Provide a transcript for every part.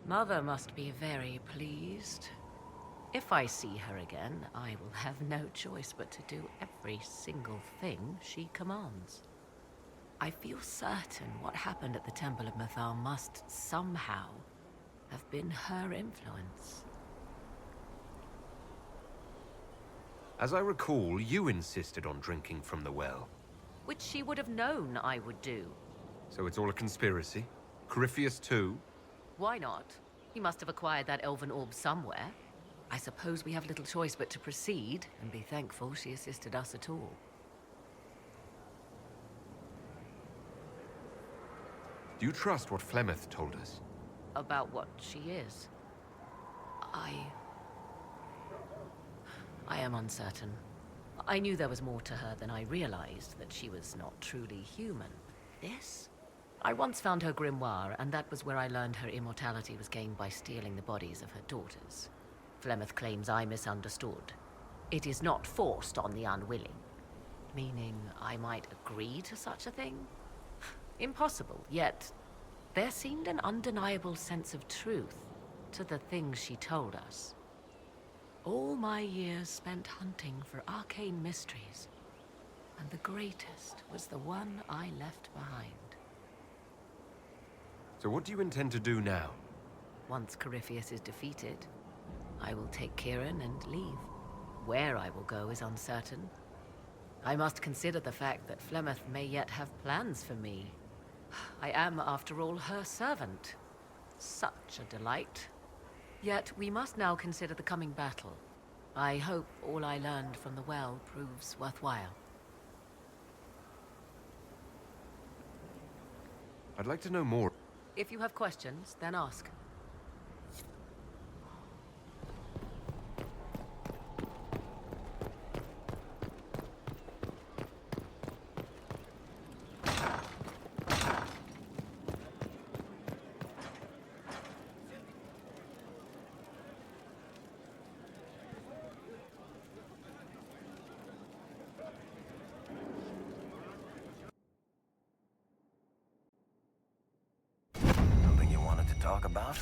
Mother must be very pleased. If I see her again, I will have no choice but to do every single thing she commands. I feel certain what happened at the Temple of Mythal must somehow have been her influence. As I recall, you insisted on drinking from the well. Which she would have known I would do. So it's all a conspiracy? Corypheus too? Why not? He must have acquired that elven orb somewhere. I suppose we have little choice but to proceed, and be thankful she assisted us at all. Do you trust what Flemeth told us? About what she is? I am uncertain. I knew there was more to her than I realized, that she was not truly human. This? I once found her grimoire, and that was where I learned her immortality was gained by stealing the bodies of her daughters. Flemeth claims I misunderstood. It is not forced on the unwilling. Meaning I might agree to such a thing? Impossible, yet there seemed an undeniable sense of truth to the things she told us. All my years spent hunting for arcane mysteries, and the greatest was the one I left behind. So what do you intend to do now? Once Corypheus is defeated, I will take Kieran and leave. Where I will go is uncertain. I must consider the fact that Flemeth may yet have plans for me. I am, after all, her servant. Such a delight. Yet we must now consider the coming battle. I hope all I learned from the well proves worthwhile. I'd like to know more. If you have questions, then ask. Something you wanted to talk about?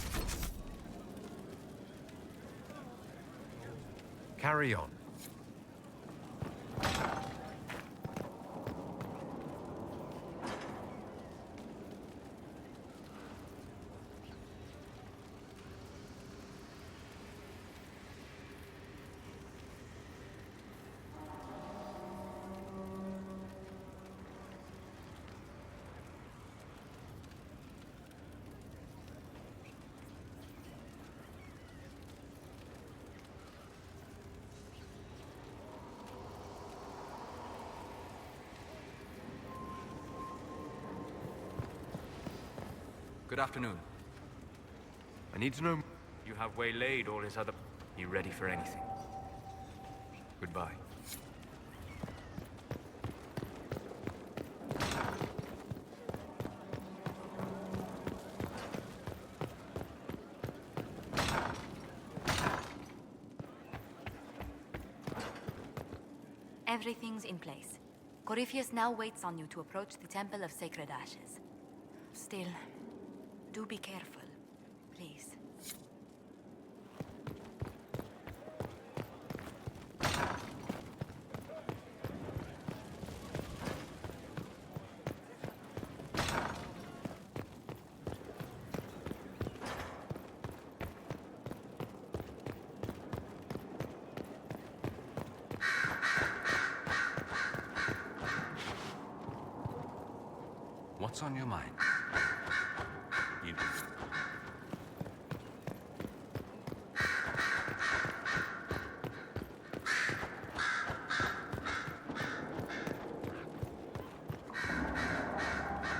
Carry on. Good afternoon. I need to know... You have waylaid all his other... You ready for anything? Goodbye. Everything's in place. Corypheus now waits on you to approach the Temple of Sacred Ashes. Still, do be careful, please. What's on your mind? You...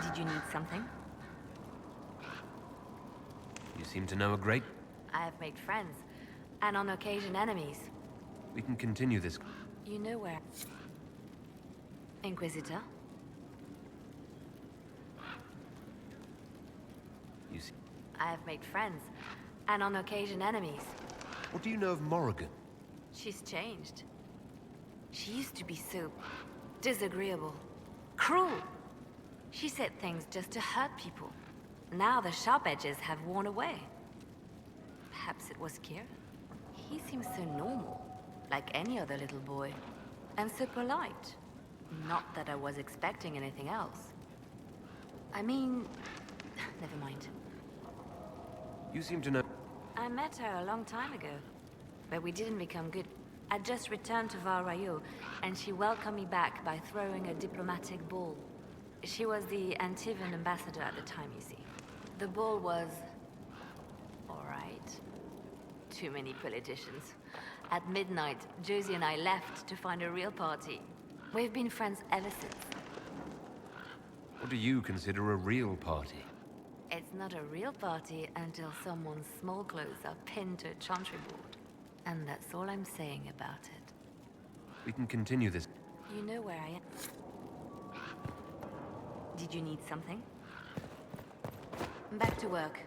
Did you need something? You seem to know a great... I have made friends, and on occasion enemies. We can continue this... You know where... Inquisitor? You see... I have made friends, and on occasion enemies. What do you know of Morrigan? She's changed. She used to be so disagreeable, cruel. She said things just to hurt people. Now the sharp edges have worn away. Perhaps it was Kier? He seems so normal, like any other little boy. And so polite. Not that I was expecting anything else. I mean... never mind. You seem to know... I met her a long time ago, but we didn't become good. I just returned to Val Rayo, and she welcomed me back by throwing a diplomatic ball. She was the Antivan ambassador at the time, you see. The ball was... alright. Too many politicians. At midnight, Josie and I left to find a real party. We've been friends ever since. What do you consider a real party? It's not a real party until someone's small clothes are pinned to a chantry board. And that's all I'm saying about it. We can continue this. You know where I am. Did you need something? Back to work.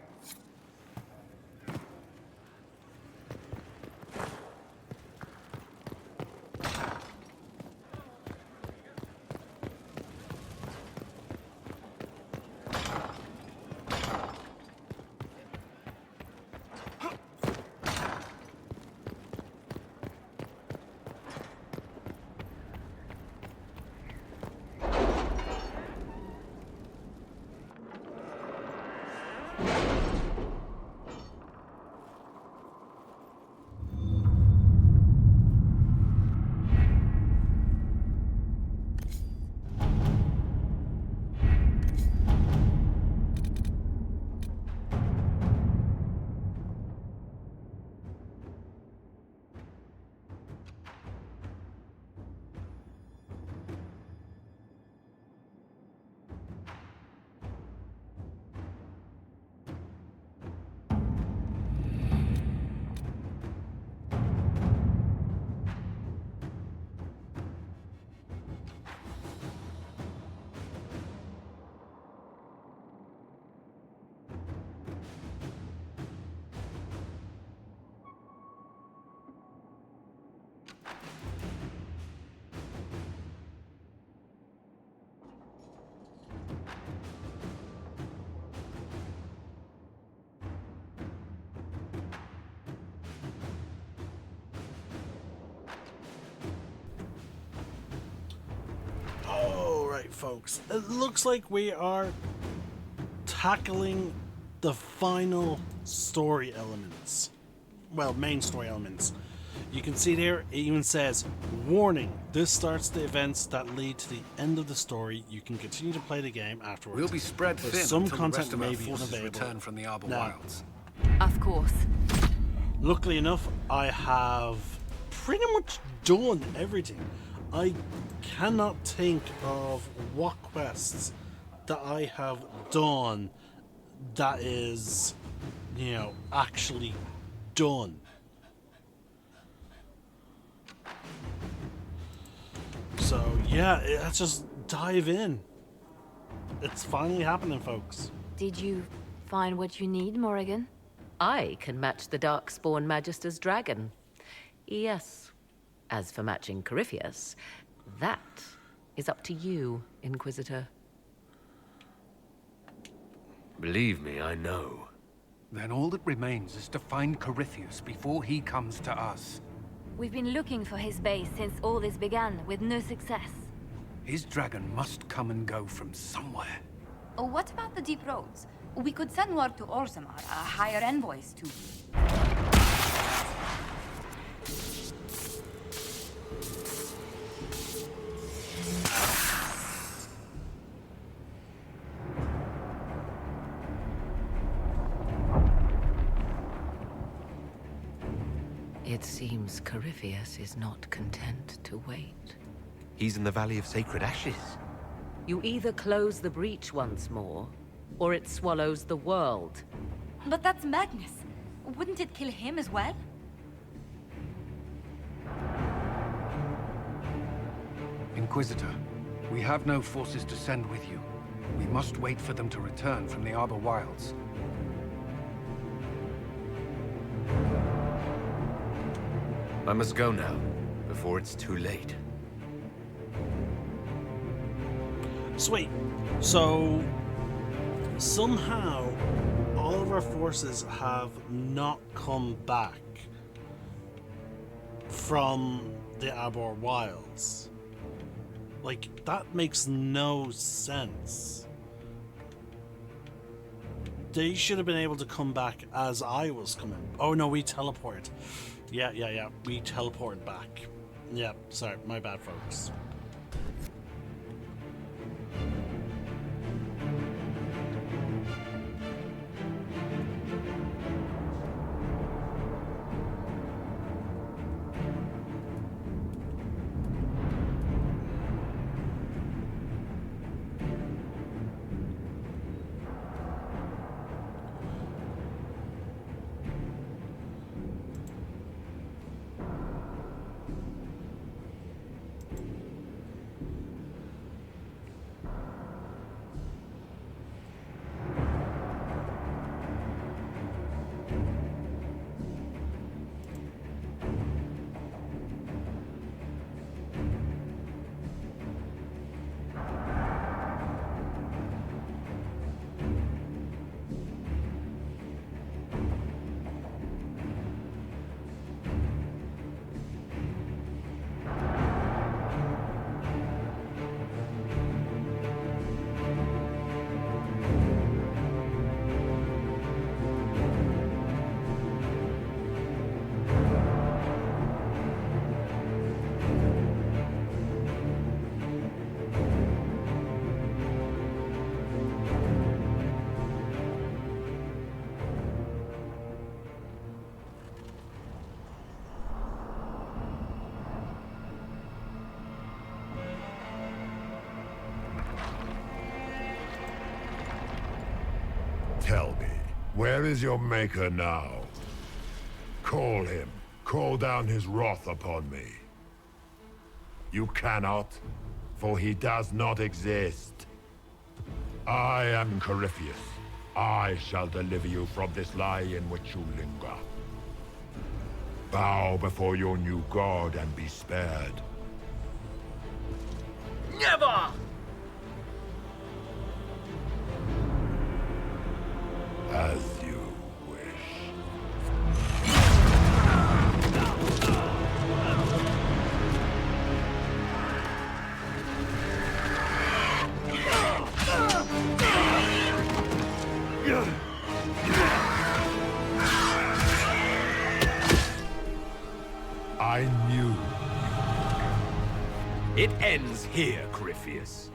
Alright, folks. It looks like we are tackling the final story elements. Well, main story elements. You can see there, it even says, warning, this starts the events that lead to the end of the story. You can continue to play the game afterwards. We'll be spread but thin some until the content rest of may our be forces unavailable. return from the Arbor Now, Wilds. Of course. luckily enough, I have pretty much done everything. I cannot think of what quests that I have done that is, you know, actually done. So yeah, let's just dive in. It's finally happening, folks. Did you find what you need, Morrigan? I can match the Darkspawn Magister's dragon. Yes. As for matching Corypheus, that is up to you, Inquisitor. Believe me, I know. Then all that remains is to find Corypheus before he comes to us. We've been looking for his base since all this began, with no success. His dragon must come and go from somewhere. Oh, what about the deep roads? We could send word to Orzammar, hire envoys to... It seems Corypheus is not content to wait. He's in the Valley of Sacred Ashes. You either close the breach once more, or it swallows the world. But that's madness. Wouldn't it kill him as well? Inquisitor, we have no forces to send with you. We must wait for them to return from the Arbor Wilds. I must go now, before it's too late. Sweet. So somehow all of of our forces have not come back from the Arbor Wilds. Like, that makes no sense. They should have been able to come back as I was coming. Oh no, we teleport. Yeah. We teleported back. Yeah, sorry, my bad, folks. Tell me, where is your maker now? Call him. Call down his wrath upon me. You cannot, for he does not exist. I am Corypheus. I shall deliver you from this lie in which you linger. Bow before your new god and be spared. Never! As you wish. I knew. It ends here, Corypheus.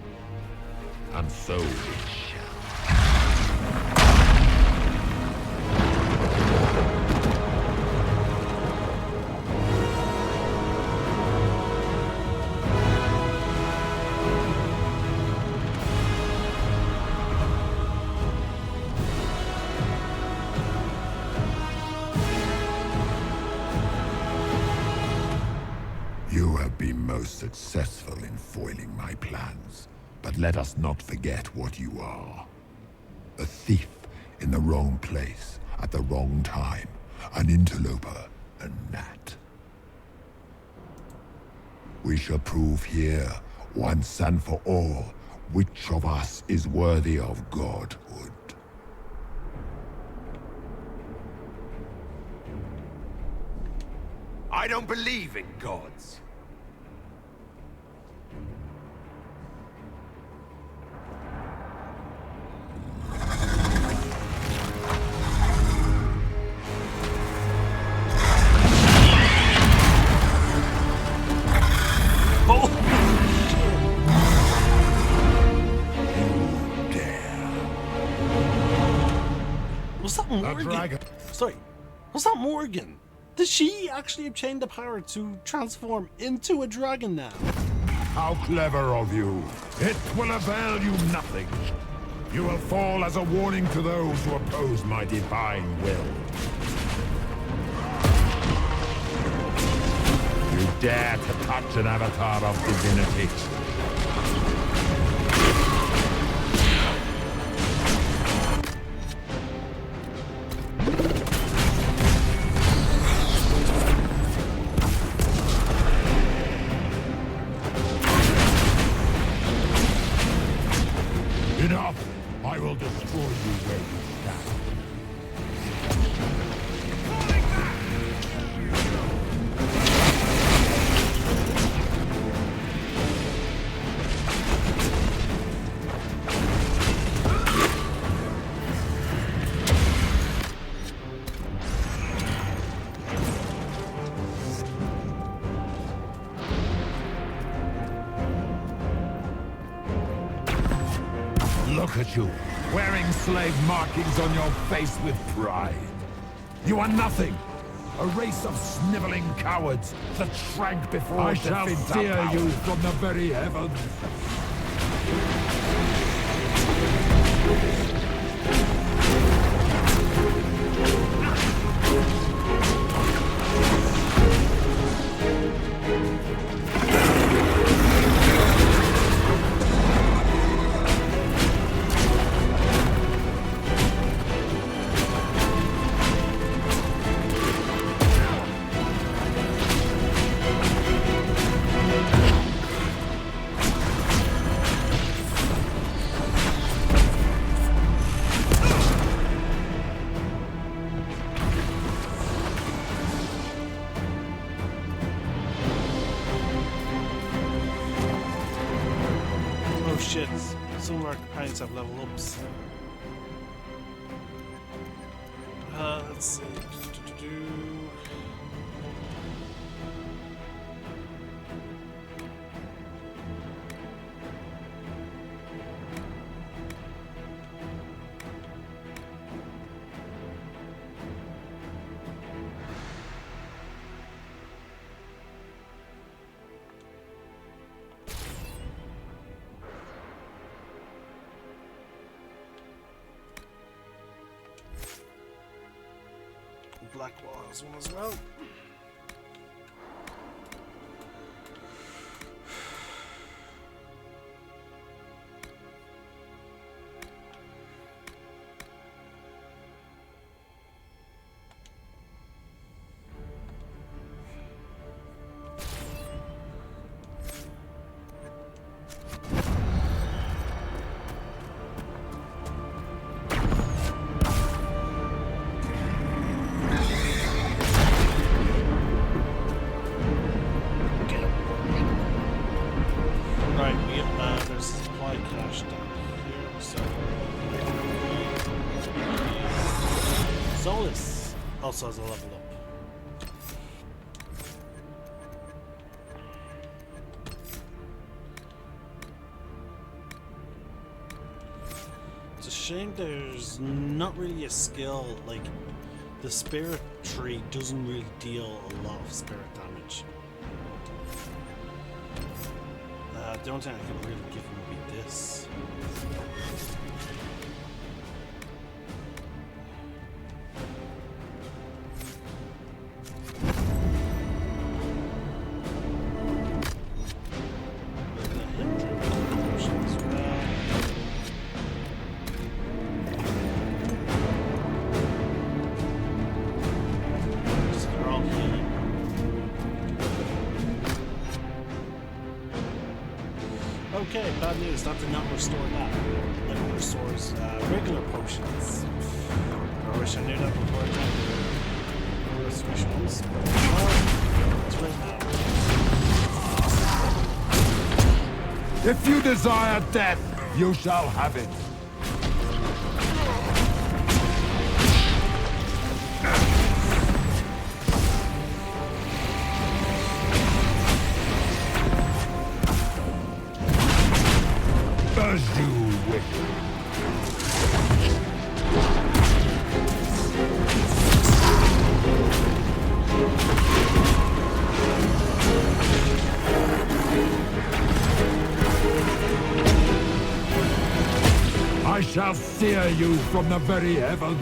And so it shall. You have been most successful in foiling my plans, but let us not forget what you are. A thief in the wrong place at the wrong time, an interloper, a gnat. We shall prove here, once and for all, which of us is worthy of godhood. I don't believe in gods. Was that Morgan? dragon. Sorry, was that Morgan? Does she actually obtain the power to transform into a dragon now? How clever of you! It will avail you nothing. You will fall as a warning to those who oppose my divine will. You dare to touch an avatar of divinity? Enough! I will destroy you where you stand. at you, wearing slave markings on your face with pride. You are nothing. A race of sniveling cowards that shrank before I shall fear you from the very heavens. Oh shit, some of our companions have level ups. Let's see. Blackwall has one as well. Also has a level up. It's a shame there's not really a skill, like the spirit tree doesn't really deal a lot of spirit damage. The only thing I can really give him would be this. Okay, bad news, that did not restore that. It restores regular potions. I wish I knew that before I did. Switch ones. Well, it's right now. If you desire death, you shall have it. As you wish. I shall sear you from the very heavens.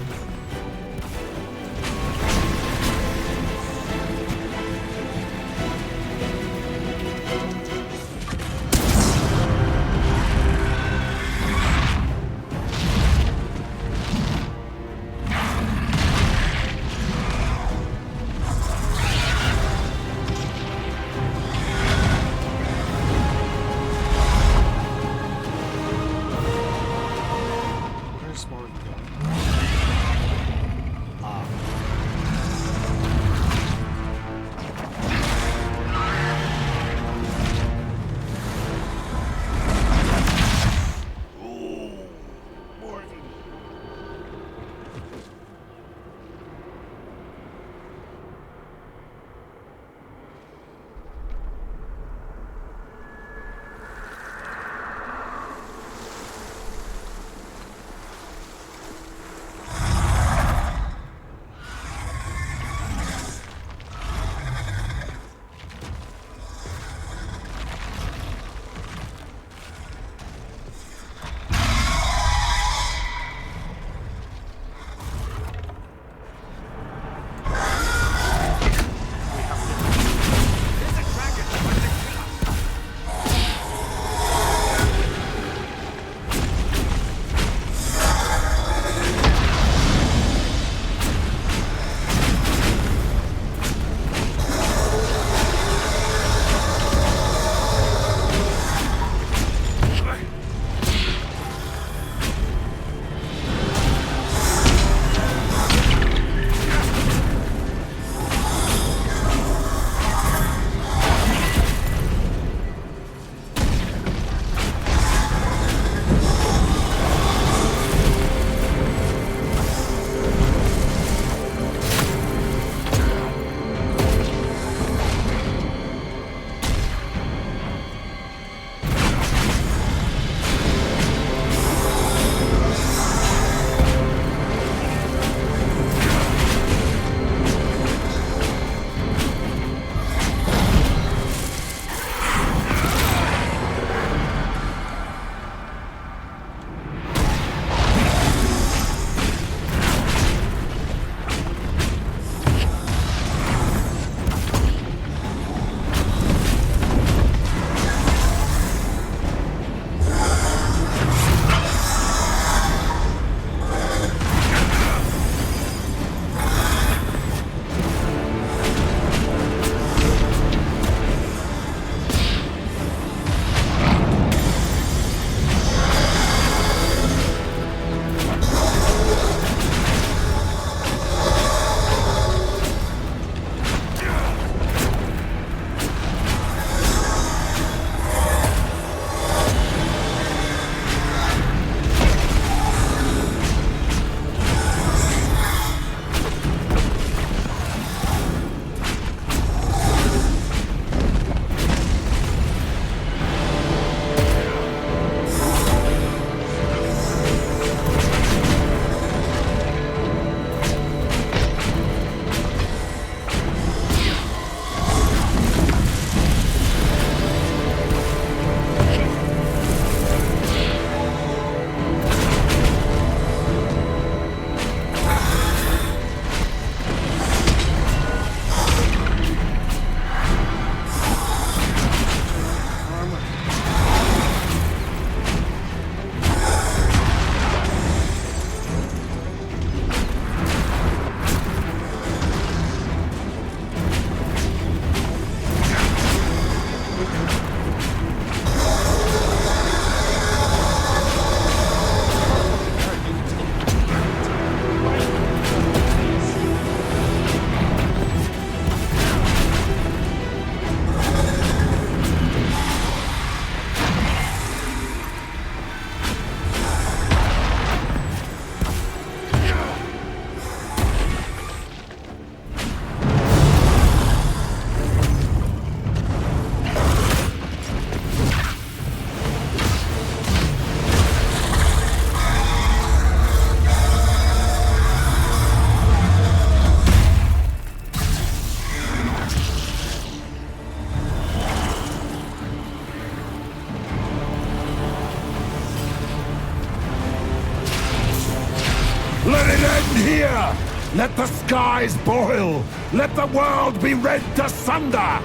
it end here! Let the skies boil! Let the world be rent asunder!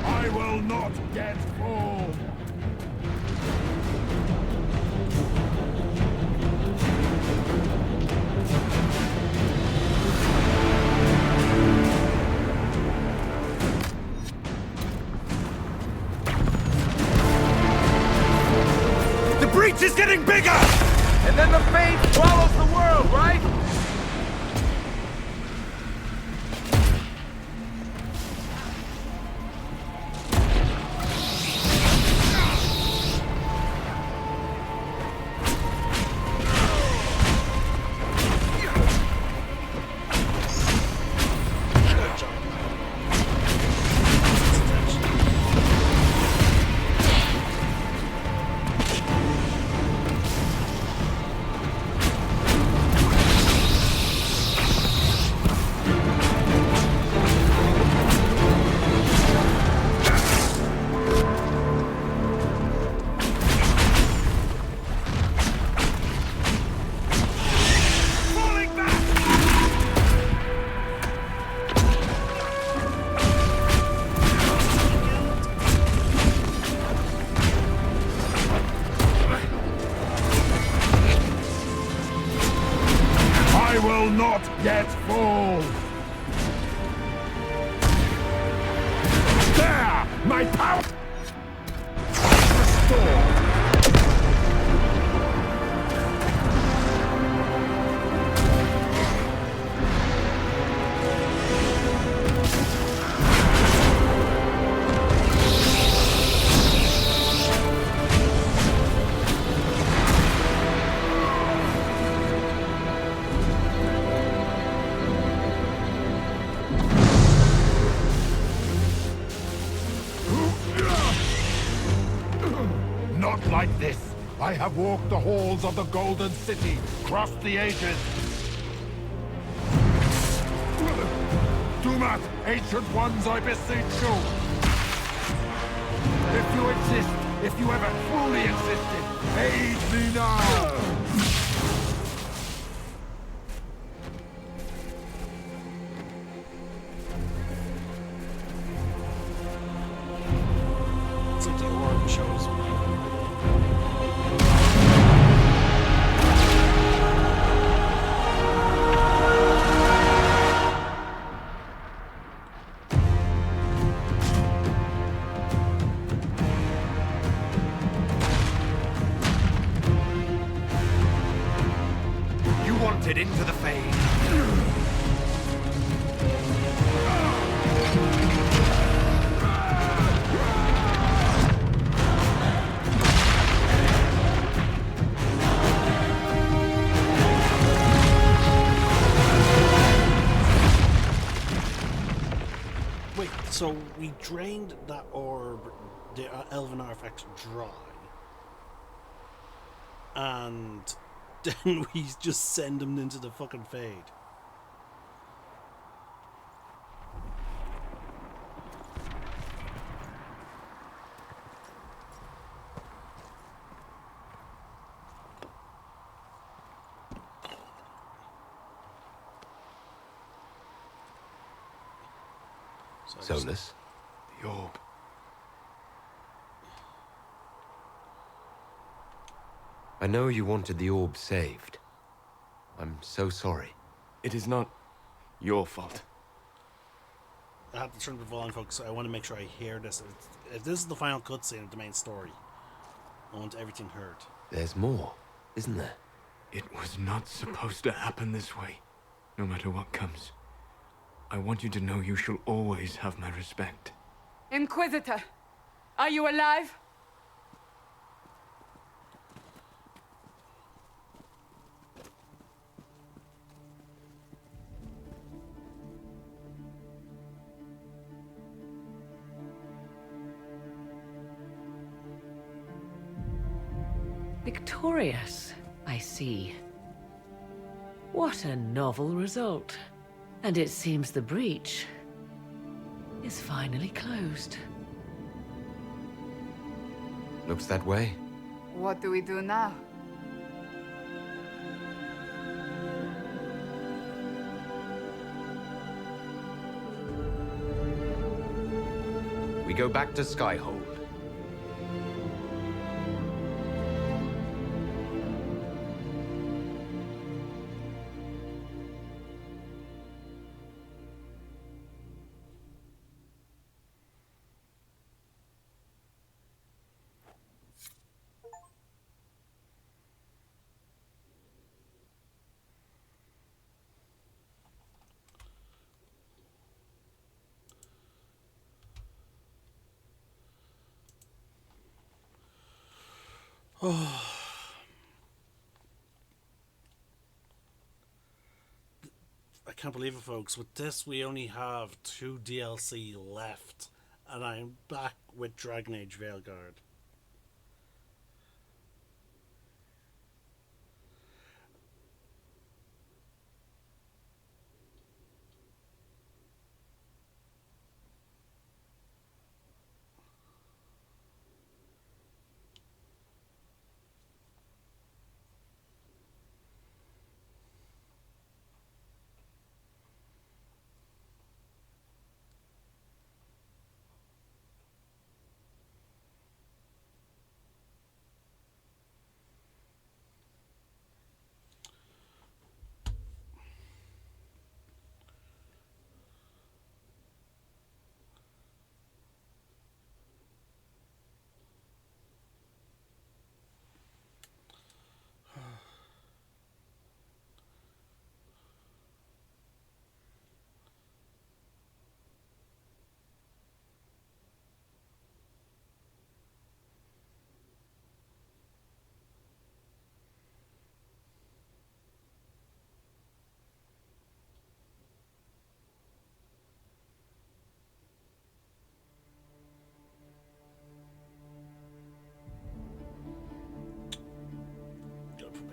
I will not get full! The breach is getting bigger! And then the fate swallows the world, right? I will not get full! There! My power! Restored! Not like this. I have walked the halls of the Golden City, crossed the ages. Dumat, ancient ones, I beseech you. If you exist, if you ever truly existed, aid me now. It's like the orb shows me. You wanted into the Fade. Wait, so we drained that orb, the elven artifacts dry, and then we just send them into the fucking Fade. So I just- Solus? The orb. I know you wanted the orb saved. I'm so sorry. It is not your fault. I have to turn the volume, folks. I want to make sure I hear this. If this is the final cutscene of the main story, I want everything heard. There's more, isn't there? It was not supposed to happen this way, no matter what comes. I want you to know you shall always have my respect. Inquisitor, are you alive? Victorious, I see. What a novel result. And it seems the breach is finally closed. Looks that way. What do we do now? We go back to Skyhold. I can't believe it, folks. With this, we only have 2 DLC left, and I'm back with Dragon Age Veilguard.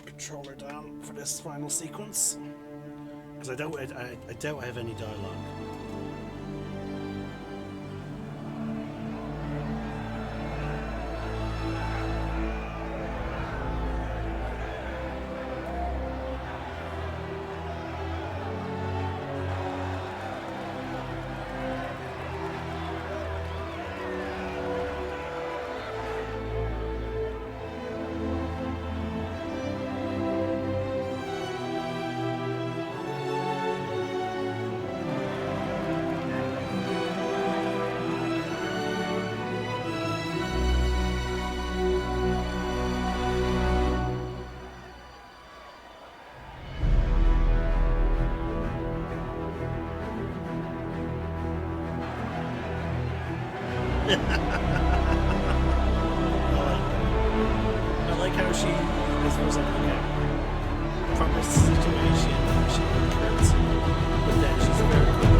Controller down for this final sequence, because I doubt I have any dialogue. I like how she was like, okay, from this situation, she hurts, but then she's very good.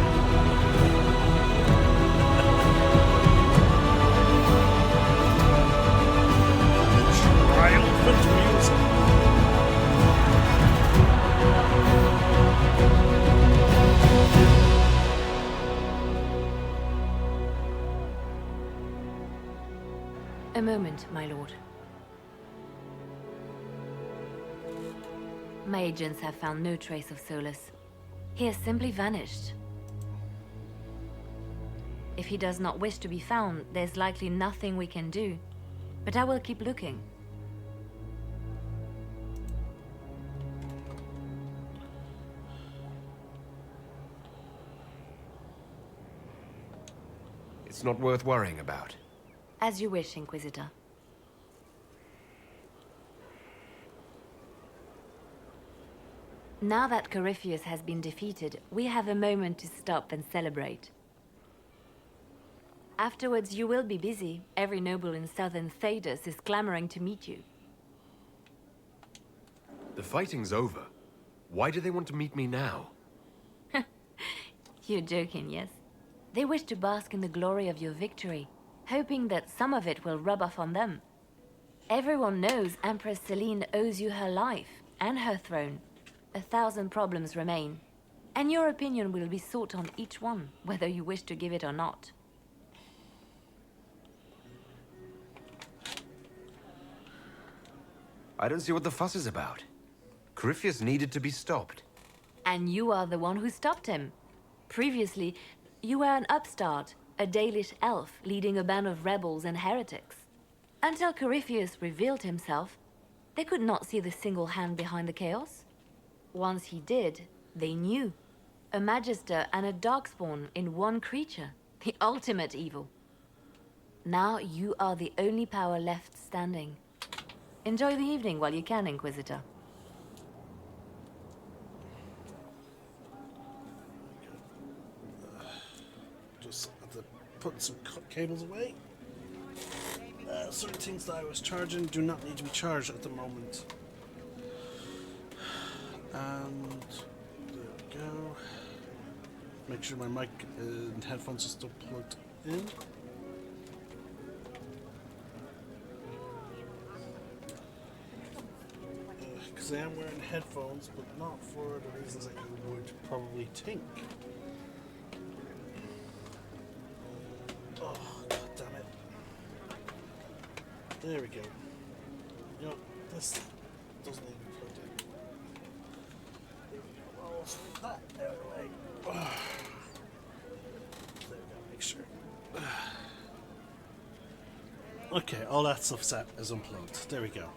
The triumphant music. A moment, my lord. My agents have found no trace of Solus. He has simply vanished. If he does not wish to be found, there's likely nothing we can do. But I will keep looking. It's not worth worrying about. As you wish, Inquisitor. Now that Corypheus has been defeated, we have a moment to stop and celebrate. Afterwards, you will be busy. Every noble in southern Thedas is clamoring to meet you. The fighting's over. Why do they want to meet me now? You're joking, yes? They wish to bask in the glory of your victory, hoping that some of it will rub off on them. Everyone knows Empress Celine owes you her life and her throne. 1,000 problems remain, and your opinion will be sought on each one, whether you wish to give it or not. I don't see what the fuss is about. Corypheus needed to be stopped. And you are the one who stopped him. Previously, you were an upstart, a Dalish elf leading a band of rebels and heretics. Until Corypheus revealed himself, they could not see the single hand behind the chaos. Once he did, they knew. A Magister and a Darkspawn in one creature, the ultimate evil. Now you are the only power left standing. Enjoy the evening while you can, Inquisitor. Just have to put some cables away. Certain things that I was charging do not need to be charged at the moment. And there we go. Make sure my mic and headphones are still plugged in. Because I am wearing headphones, but not for the reasons that you would probably think. Oh, god damn it. There we go. You know, this doesn't even plug in. Oh, that out of the way. Oh. There we go, make sure. Okay, all that stuff is unplugged. There we go.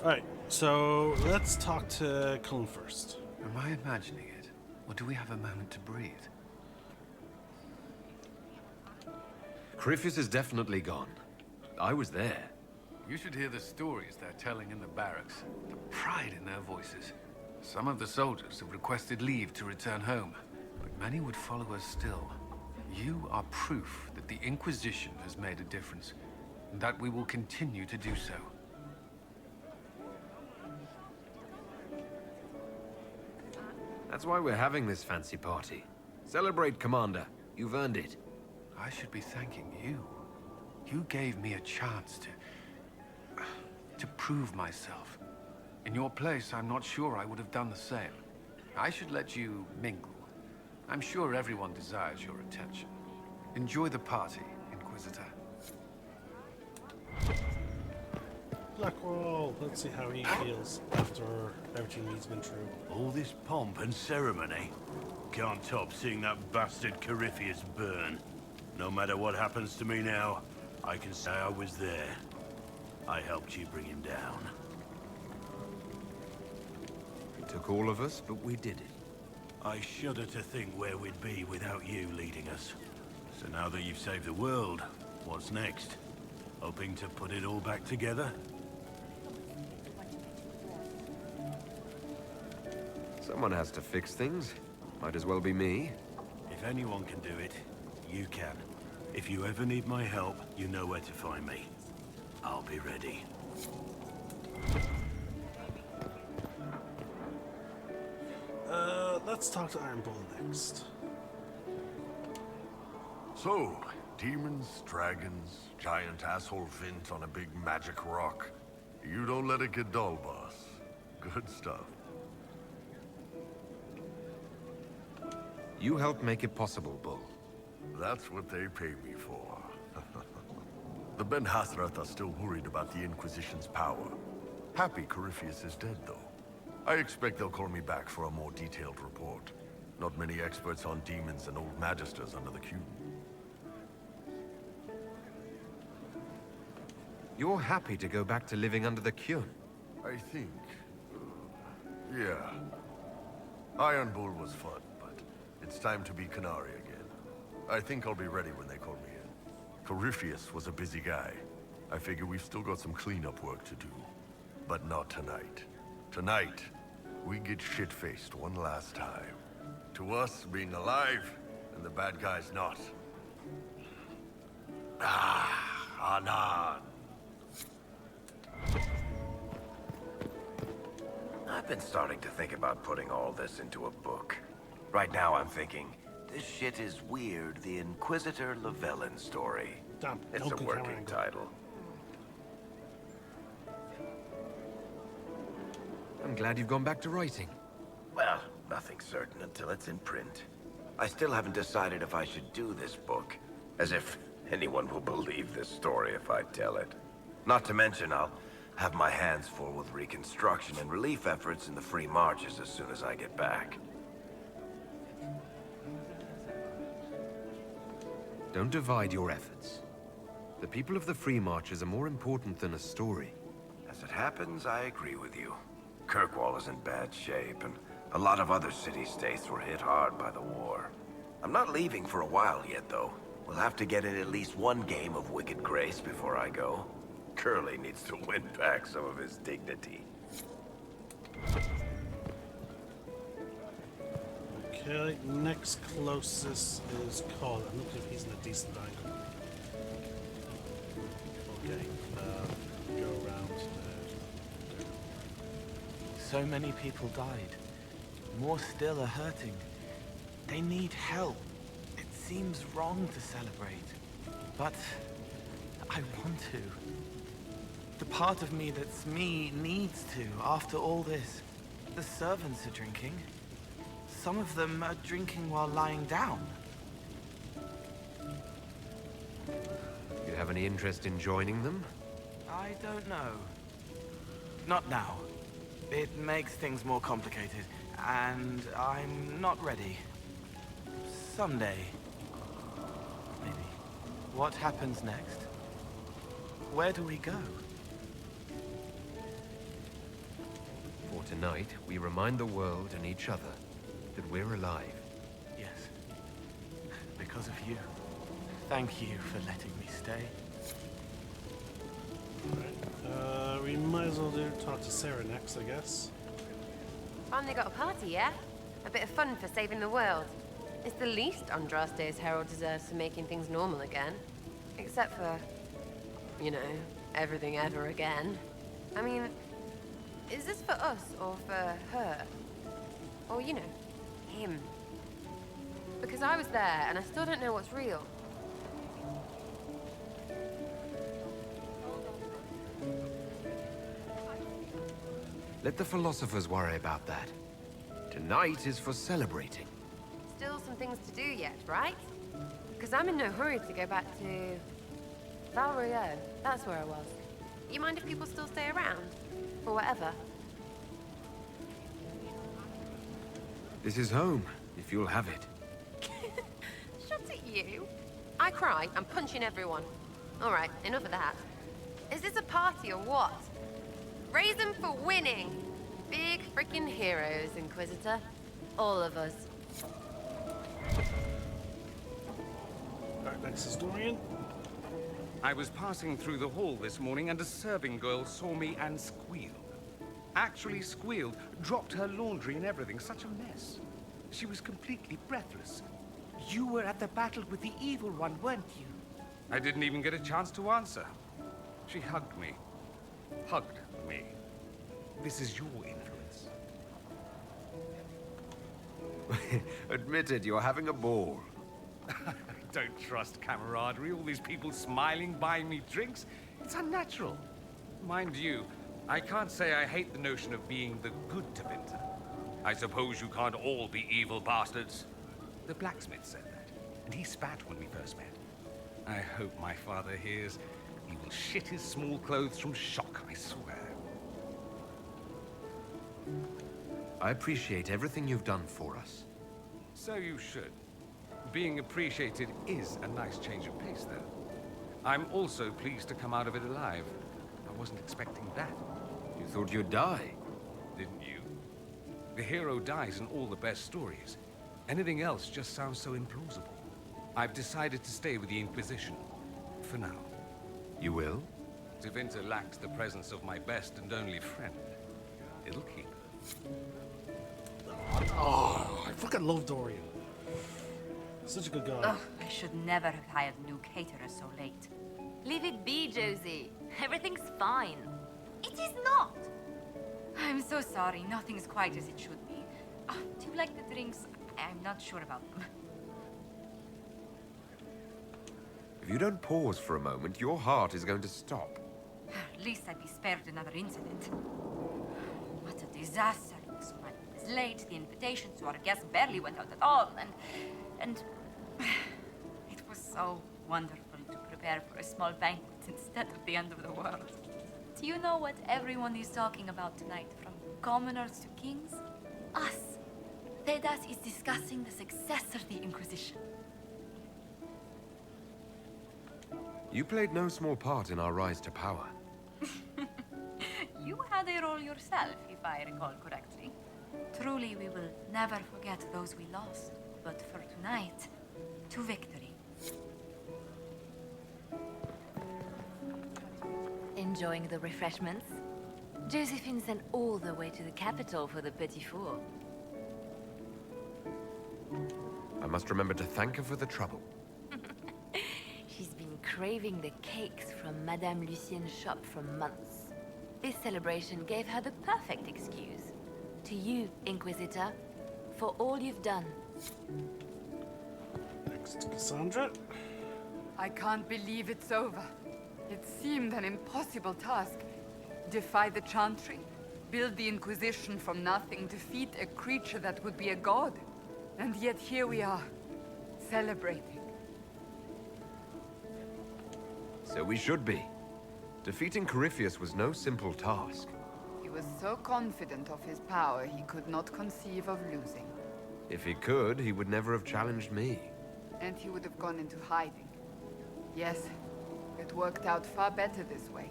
Alright, so let's talk to Cullen first. Am I imagining it? Or do we have a moment to breathe? Corypheus is definitely gone. I was there. You should hear the stories they're telling in the barracks. The pride in their voices. Some of the soldiers have requested leave to return home, but many would follow us still. You are proof that the Inquisition has made a difference, and that we will continue to do so. That's why we're having this fancy party. Celebrate, Commander. You've earned it. I should be thanking you. You gave me a chance to prove myself. In your place, I'm not sure I would have done the same. I should let you mingle. I'm sure everyone desires your attention. Enjoy the party, Inquisitor. Blackwall, let's see how he feels after everything he's been through. All this pomp and ceremony can't top seeing that bastard Corypheus burn. No matter what happens to me now, I can say I was there. I helped you bring him down. It took all of us, but we did it. I shudder to think where we'd be without you leading us. So now that you've saved the world, what's next? Hoping to put it all back together? Someone has to fix things. Might as well be me. If anyone can do it, you can. If you ever need my help, you know where to find me. I'll be ready. Let's talk to Iron Bull next. So, demons, dragons, giant asshole Vint on a big magic rock. You don't let it get dull, boss. Good stuff. You helped make it possible, Bull. That's what they pay me for. The Ben Hathrath are still worried about the Inquisition's power. Happy Corypheus is dead, though. I expect they'll call me back for a more detailed report. Not many experts on demons and old magisters under the Q. You're happy to go back to living under the Qun? I think... yeah. Iron Bull was fun, but it's time to be Canary again. I think I'll be ready when they call me in. Corypheus was a busy guy. I figure we've still got some cleanup work to do. But not tonight. Tonight, we get shit-faced one last time. To us, being alive, and the bad guys not. Anan. I've been starting to think about putting all this into a book. Right now I'm thinking, this shit is weird, the Inquisitor Llewellyn story. Damn, It's no a good camera working angle. title. I'm glad you've gone back to writing. Well, nothing's certain until it's in print. I still haven't decided if I should do this book. As if anyone will believe this story if I tell it. Not to mention, I'll have my hands full with reconstruction and relief efforts in the Free Marches as soon as I get back. Don't divide your efforts. The people of the Free Marches are more important than a story. As it happens, I agree with you. Kirkwall is in bad shape, and a lot of other city-states were hit hard by the war. I'm not leaving for a while yet, though. We'll have to get in at least one game of Wicked Grace before I go. Curly needs to win back some of his dignity. Okay, next closest is Colin. I'm looking if he's in a decent angle. Okay, go around. So many people died. More still are hurting. They need help. It seems wrong to celebrate, but I want to. The part of me that's me needs to, after all this. The servants are drinking. Some of them are drinking while lying down. You have any interest in joining them? I don't know. Not now. It makes things more complicated, and I'm not ready. Someday. Maybe. What happens next? Where do we go? For tonight, we remind the world and each other that we're alive. Yes. Because of you. Thank you for letting me stay. We might as well talk to Sarah next, I guess. Finally got a party, yeah? A bit of fun for saving the world. It's the least Andraste's Herald deserves for making things normal again. Except for, you know, everything ever again. I mean, is this for us or for her? Or, you know, him? Because I was there and I still don't know what's real. Let the philosophers worry about that. Tonight is for celebrating. Still some things to do yet, right? Because I'm in no hurry to go back to Val Royeaux. That's where I was. You mind if people still stay around? Or whatever? This is home, if you'll have it. Shut at you. I cry, I'm punching everyone. Alright, enough of that. Is this a party or what? Raise them for winning! Big freaking heroes, Inquisitor. All of us. Alright, next is Dorian. I was passing through the hall this morning and a serving girl saw me and squealed. Actually squealed, dropped her laundry and everything. Such a mess. She was completely breathless. You were at the battle with the evil one, weren't you? I didn't even get a chance to answer. She hugged me. Hugged me. This is your influence. Admit it, you're having a ball. I don't trust camaraderie. All these people smiling, buying me drinks. It's unnatural. Mind you, I can't say I hate the notion of being the good Tevinter. I suppose you can't all be evil bastards. The blacksmith said that, and he spat when we first met. I hope my father hears. He will shit his small clothes from shock, I swear. I appreciate everything you've done for us. So you should. Being appreciated is a nice change of pace, though. I'm also pleased to come out of it alive. I wasn't expecting that. You thought you'd die? Didn't you? The hero dies in all the best stories. Anything else just sounds so implausible. I've decided to stay with the Inquisition. For now. You will? Tevinter lacks the presence of my best and only friend. It'll keep. Oh, I fucking love Dorian. Such a good guy. Ugh, I should never have hired new caterers so late. Leave it be, Josie. Everything's fine. It is not! I'm so sorry, nothing's quite as it should be. Do you like the drinks? I'm not sure about them. If you don't pause for a moment, your heart is going to stop. At least I'd be spared another incident. What a disaster. So much was late, the invitations to our guests barely went out at all, and it was so wonderful to prepare for a small banquet instead of the end of the world. Do you know what everyone is talking about tonight, from commoners to kings? Us. Thedas is discussing the success of the Inquisition. You played no small part in our rise to power. You had a role yourself, if I recall correctly. Truly, we will never forget those we lost. But for tonight, to victory. Enjoying the refreshments? Josephine sent all the way to the capital for the petit four. I must remember to thank her for the trouble. She's been craving the cakes from Madame Lucien's shop for months. This celebration gave her the perfect excuse. To you, Inquisitor, for all you've done. Next, Cassandra. I can't believe it's over. It seemed an impossible task. Defy the Chantry, build the Inquisition from nothing, defeat a creature that would be a god. And yet here we are, celebrating. So we should be. Defeating Corypheus was no simple task. He was so confident of his power, he could not conceive of losing. If he could, he would never have challenged me. And he would have gone into hiding. Yes, it worked out far better this way.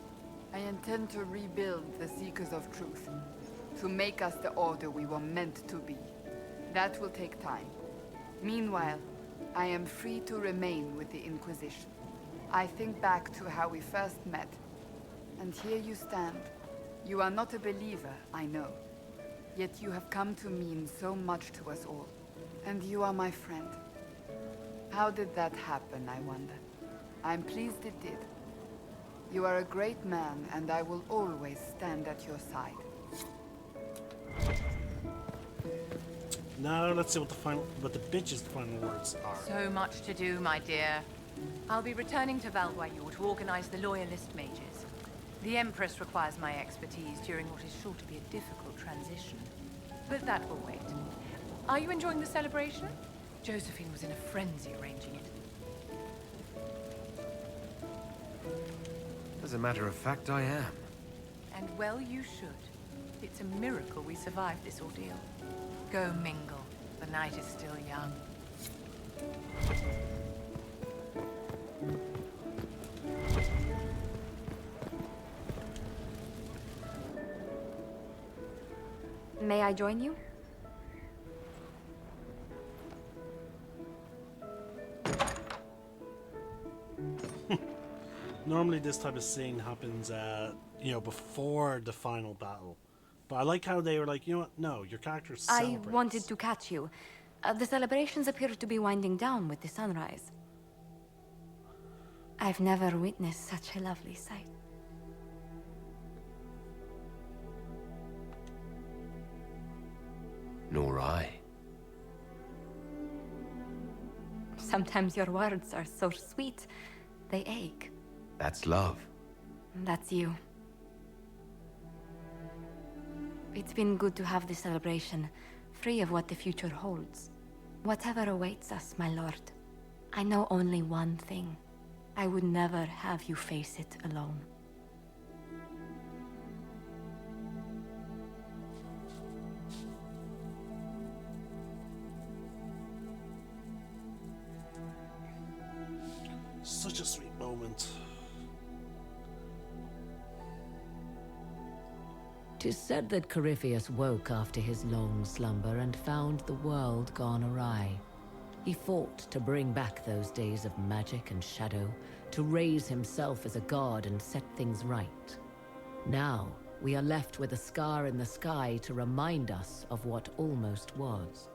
I intend to rebuild the Seekers of Truth, to make us the Order we were meant to be. That will take time. Meanwhile, I am free to remain with the Inquisition. I think back to how we first met, and here you stand. You are not a believer, I know. Yet you have come to mean so much to us all. And you are my friend. How did that happen, I wonder? I'm pleased it did. You are a great man, and I will always stand at your side. Now let's see what the bitch's final words are. So much to do, my dear. I'll be returning to Valwayu to organize the Loyalist mages. The Empress requires my expertise during what is sure to be a difficult transition. But that will wait. Are you enjoying the celebration? Josephine was in a frenzy arranging it. As a matter of fact, I am. And well you should. It's a miracle we survived this ordeal. Go mingle. The night is still young. May I join you? Normally this type of scene happens before the final battle. But I like how they were like, you know what? No, your character celebrates. I wanted to catch you. The celebrations appear to be winding down with the sunrise. I've never witnessed such a lovely sight. Nor I. Sometimes your words are so sweet, they ache. That's love. That's you. It's been good to have this celebration, free of what the future holds. Whatever awaits us, my lord, I know only one thing. I would never have you face it alone. Such a sweet moment. 'Tis said that Corypheus woke after his long slumber and found the world gone awry. He fought to bring back those days of magic and shadow, to raise himself as a god and set things right. Now, we are left with a scar in the sky to remind us of what almost was.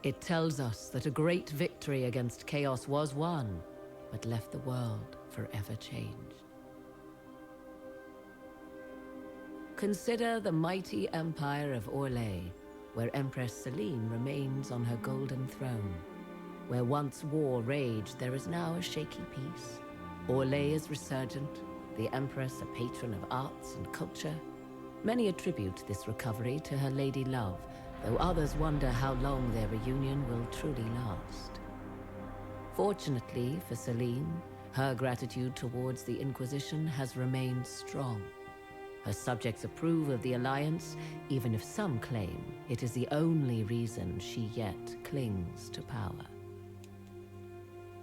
It tells us that a great victory against chaos was won, but left the world forever changed. Consider the mighty empire of Orlais, where Empress Celine remains on her golden throne. Where once war raged, there is now a shaky peace. Orlais is resurgent, the Empress a patron of arts and culture. Many attribute this recovery to her lady love, though others wonder how long their reunion will truly last. Fortunately for Celine, her gratitude towards the Inquisition has remained strong. Her subjects approve of the alliance, even if some claim it is the only reason she yet clings to power.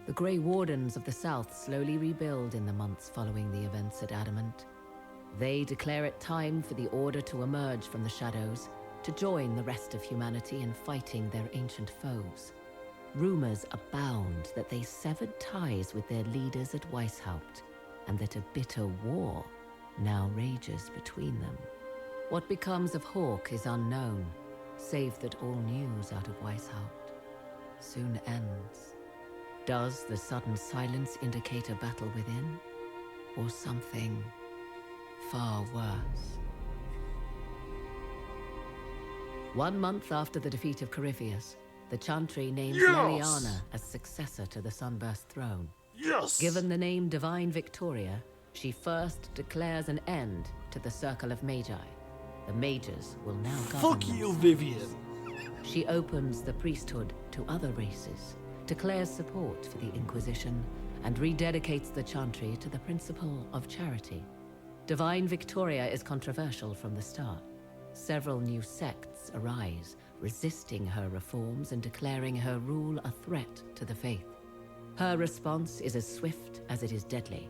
The Grey Wardens of the South slowly rebuild in the months following the events at Adamant. They declare it time for the Order to emerge from the shadows, to join the rest of humanity in fighting their ancient foes. Rumors abound that they severed ties with their leaders at Weishaupt, and that a bitter war now rages between them. What becomes of Hawke is unknown, save that all news out of Weishaupt soon ends. Does the sudden silence indicate a battle within, or something far worse? 1 month after the defeat of Corypheus, the Chantry names Leliana as successor to the Sunburst throne. Given the name Divine Victoria, she first declares an end to the Circle of Magi. The Mages will now govern. Fuck you, Vivian! She opens the priesthood to other races, declares support for the Inquisition, and rededicates the Chantry to the principle of charity. Divine Victoria is controversial from the start. Several new sects arise, resisting her reforms and declaring her rule a threat to the faith. Her response is as swift as it is deadly.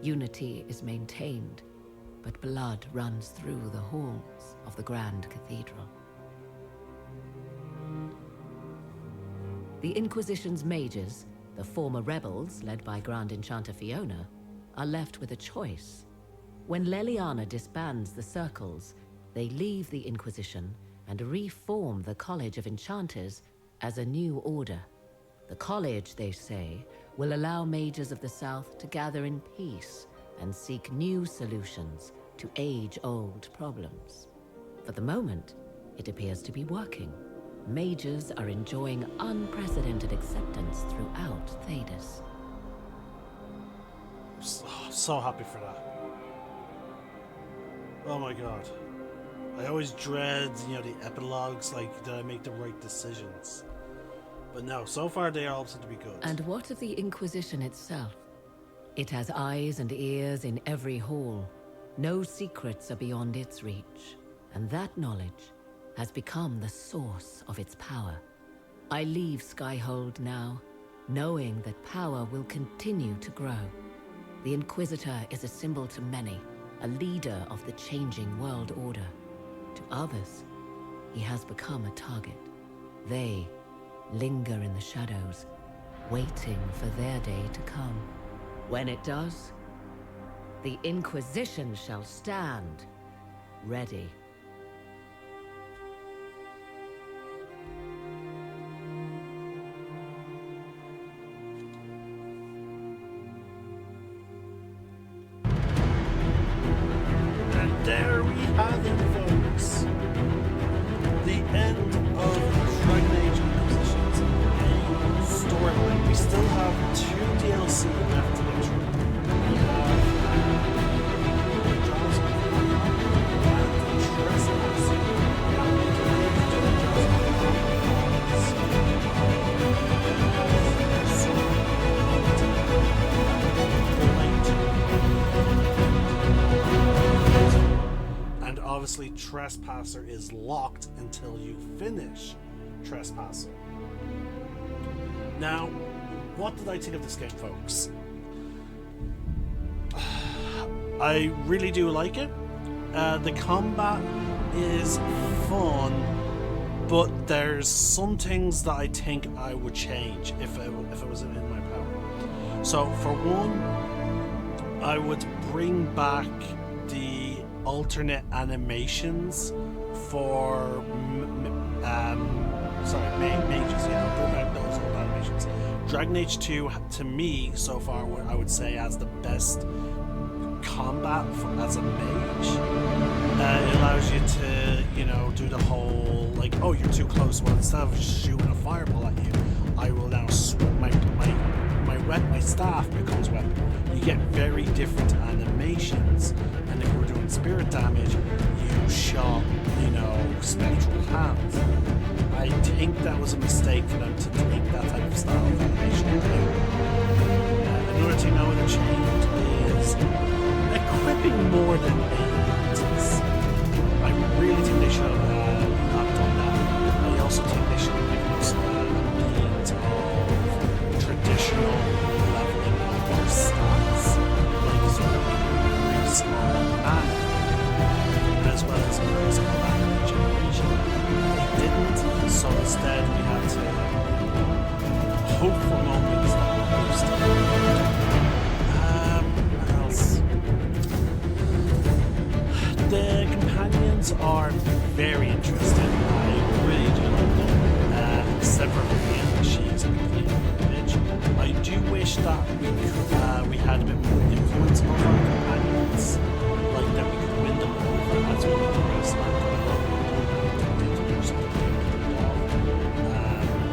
Unity is maintained, but blood runs through the halls of the Grand Cathedral. The Inquisition's mages, the former rebels led by Grand Enchanter Fiona, are left with a choice. When Leliana disbands the circles, they leave the Inquisition and reform the College of Enchanters as a new order. The college, they say, will allow mages of the South to gather in peace and seek new solutions to age-old problems. For the moment, it appears to be working. Mages are enjoying unprecedented acceptance throughout Thedas. So happy for that. Oh my god. I always dread, the epilogues, did I make the right decisions? But no, so far they all seem to be good. And what of the Inquisition itself? It has eyes and ears in every hall. No secrets are beyond its reach, and that knowledge has become the source of its power. I leave Skyhold now, knowing that power will continue to grow. The Inquisitor is a symbol to many, a leader of the changing world order. To others, he has become a target. They linger in the shadows, waiting for their day to come. When it does, the Inquisition shall stand ready. And there we have it, folks. The end of Dragon Age Inquisition's main storyline. We still have 2 DLC left to go through. We have Jaws of and Trespass. And obviously Trespasser is locked until you finish Trespasser. Now, what did I think of this game, folks? I really do like it. The combat is fun, but there's some things that I think I would change if it was in my power. So, for one, I would bring back the alternate animations for mages. Yeah, bring back those old animations. Dragon Age 2, to me, so far, what I would say has the best combat as a mage. It allows you to, do the whole, oh, you're too close. Well, instead of shooting a fireball at you, I will now swing my my staff becomes weapon. You get very different animations, and if you were doing spirit damage, you shot, spectral hands. I think that was a mistake for them to take that type of style of animation. Another thing I would have changed is equipping more than abilities. I really think they should have not done that. I also think they should have given us a means of traditional leveling of their stats, like sort of increase on mana, as well as increase on mana regeneration. They didn't, so instead we had to hope for moments that were boosted. What else? The companions are very interesting. I really do like them. Except for Vivian, she's a complete bitch. I do wish that we had a bit more influence on our companions, like that we could win them over as we progress.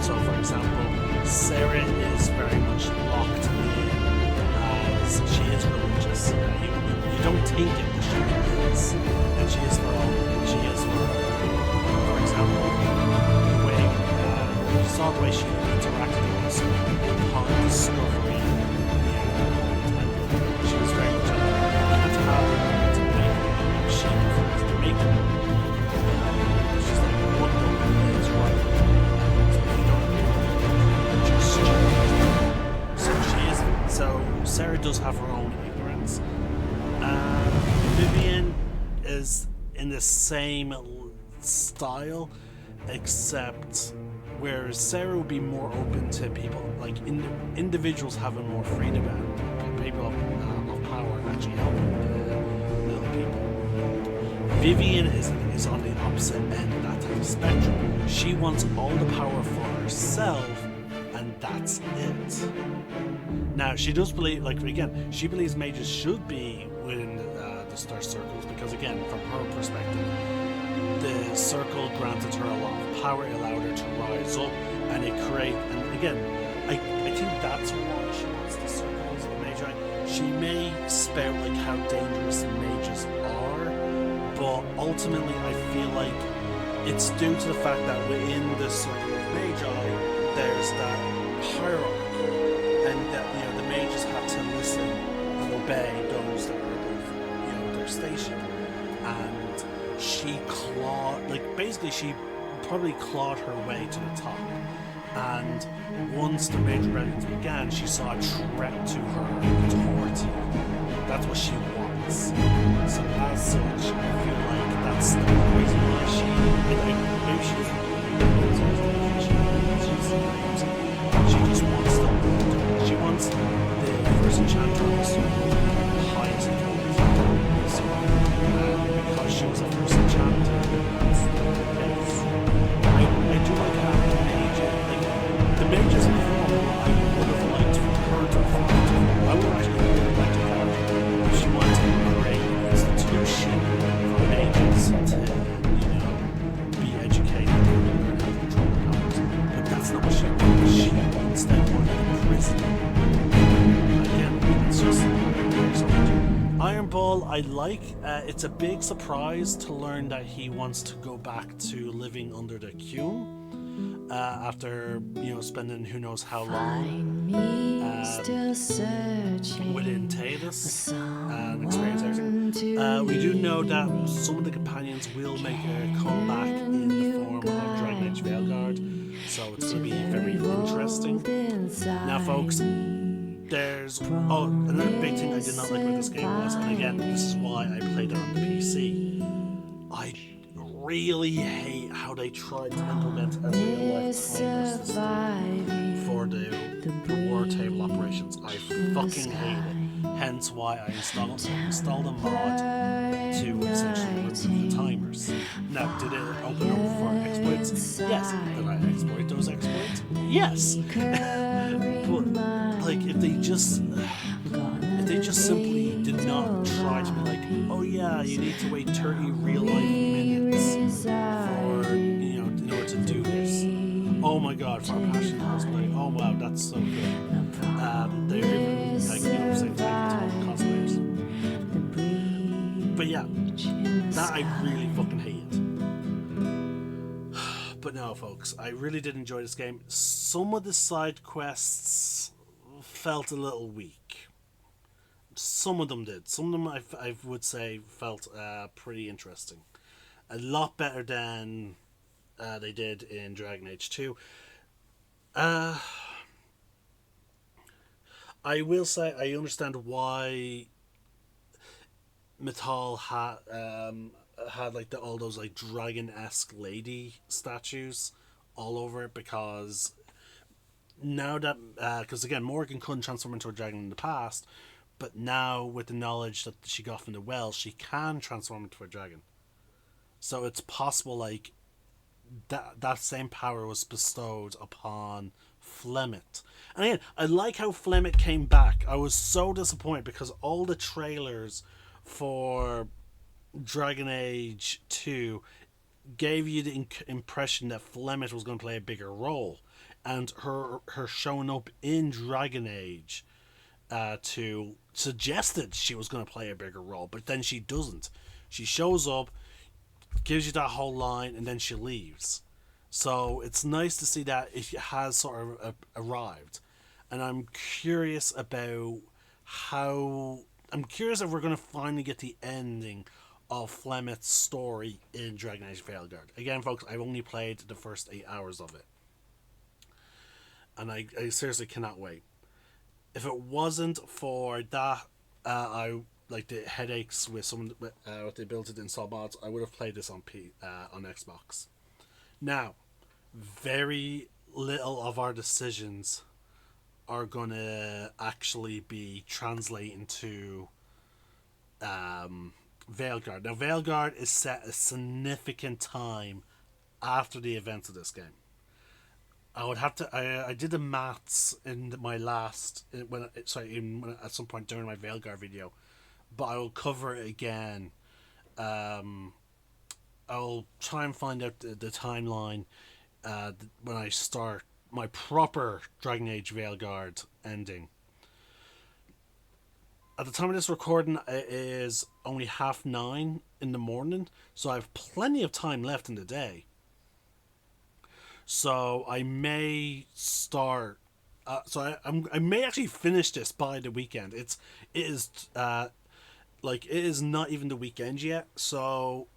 So, for example, Sarah is very much locked in as she is religious. You don't think it, but she is. And she is for example, the way you saw the way she interacted with us upon discovering she was very much like, you can't have her to make it. She prefers to make it. She's like, what the is right. So Sarah does have her own ignorance. Vivian is in the same style, except whereas Sarah would be more open to people, like individuals having more freedom and people of power actually helping the little people. Vivian is on the opposite end of that type of spectrum. She wants all the power for herself, and that's it. Now, she does believe, she believes mages should be within the star circles because, again, from her perspective, the circle granted her a lot of power, it allowed her to rise up, and I think that's why she wants the circles of magi. She may spout, how dangerous mages are, but ultimately I feel like it's due to the fact that within the circle of magi, there's that hierarchy, and that the mages have to listen and obey those that are above their station. And she she probably clawed her way to the top. And once the major rebellions began, she saw a threat to her authority. That's what she wants. So as such, I feel like that's the reason why maybe she doesn't she just wants them. She wants the first enchanter on the highest authority. So, because she was a first enchanter, that's the case. I do like how the mages in form, I would have liked for her to fight. I would actually really like to have her if she wanted to create an institution for mages to, be educated and learn how to control the powers. But that's not what she wants. She wants them on in prison. Again, it's just so much. Iron Ball, I like. It's a big surprise to learn that he wants to go back to living under the Qun. After spending who knows how long within Tatus and experience everything. We do know that some of the companions will make a comeback in the form of Dragon Age Veilguard, so it's going to be very interesting. Now, folks, there's another big thing I did not like about this game was, and again, this is why I played it on the PC. I really hate how they tried to implement a real-life timer system for the war table operations. I fucking hate it. Hence why I installed a mod to essentially remove the timers. Now, did it open up for exploits? Yes. Did I exploit those exploits? Yes. But if they just simply did not try to be like, oh yeah, you need to wait 30 real-life minutes for in order to do this. Oh my god, for a passion cosplay. Oh wow, that's so good. They're even like saying thank you to all the cosplayers. But yeah, that I really fucking hated. But no, folks, I really did enjoy this game. Some of the side quests felt a little weak. Some of them did. Some of them I would say felt pretty interesting. A lot better than they did in Dragon Age 2. I will say I understand why Metal had like all those like dragon-esque lady statues all over it, because now that because again Morgan couldn't transform into a dragon in the past, but now with the knowledge that she got from the well, she can transform into a dragon. So it's possible like that same power was bestowed upon Flemeth. And again, I like how Flemeth came back. I was so disappointed because all the trailers for Dragon Age 2 gave you the impression that Flemeth was going to play a bigger role, and her showing up in Dragon Age 2 suggested she was going to play a bigger role, but then she doesn't. She shows up, gives you that whole line, and then she leaves. So it's nice to see that it has sort of arrived, and I'm curious about I'm curious if we're going to finally get the ending of Flemeth's story in Dragon Age Veilguard. Again, folks, I've only played the first 8 hours of it, and I seriously cannot wait. If it wasn't for that, I like the headaches with some with the ability to install mods, I would have played this on Xbox. Now, very little of our decisions are gonna actually be translating to Veilguard. Now, Veilguard is set a significant time after the events of this game. I would have to. I did the maths in my last at some point during my Veilguard video, but I will cover it again. I'll try and find out the timeline when I start my proper Dragon Age Veilguard ending. At the time of this recording, it is only 9:30 in the morning, so I have plenty of time left in the day. So I may start. I may actually finish this by the weekend. It is not even the weekend yet. So